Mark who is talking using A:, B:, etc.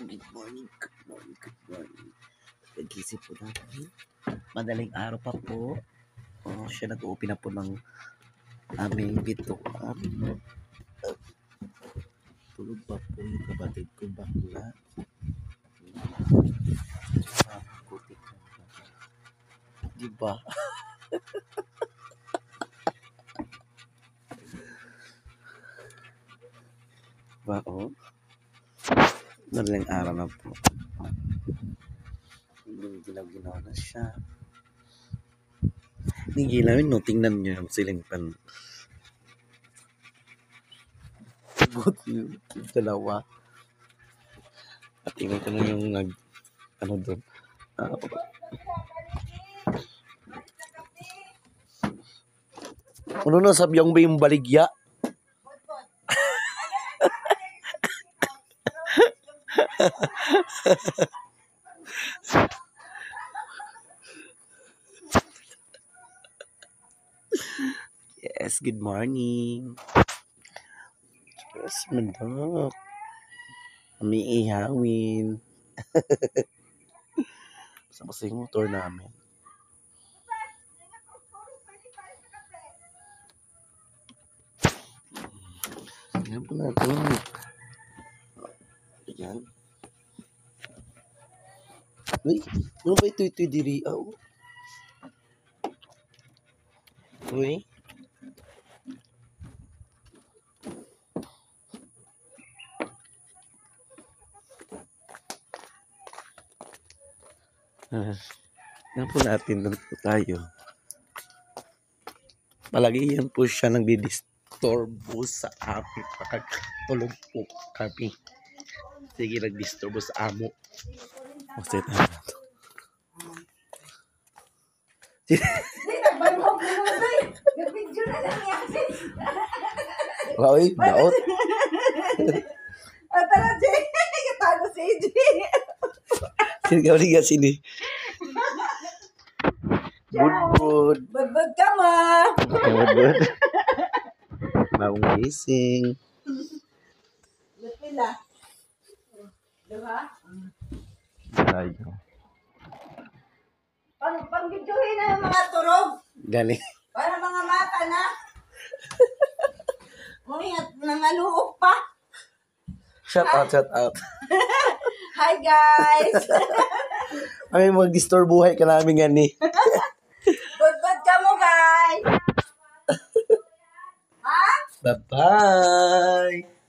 A: Good morning, good morning, good morning. Nagising po natin. Madaling araw pa po. Siya nag-open na po ng aming bitukan. Tulog pa po yung kapatid kong bakla. Diba? Diba, madaling araw na po. Ginaw-ginaw na siya. Nigilawin, no? Tingnan nyo yung ceiling fan. Buti yung dalawa. At tingnan ko na yung doon. Ano na sabi yung ba yung baligya? Yes, good morning. Yes, mandok. May ihawin. Sa kasi yung motor namin. Ayan po natin. Ayan. Uy, ano ba ito diri? Uy. Yan po natin, doon po tayo. Palagi yan po siya nagdi-disturbo sa amin. Tulog po kami. Sige, nag-disturbo sa amo. Kasi tayo na ito.
B: Nag-video na lang yan.
A: Uy, daot.
B: Tara, Jay. Katago si AJ.
A: Sinigaw-liga sini. Budbud.
B: Budbud ka mo.
A: Budbud. Bagong gising.
B: Pila. Diba?
A: Tayo.
B: Pang-videohin na yung mga turog.
A: Gani.
B: Para mga mata na. Umingat, nangaluok pa.
A: Shout out.
B: Hi, guys.
A: Ay, mag-disturbuhay ka namin gani.
B: Budbud ka mo, guys. Ha?
A: Bye-bye.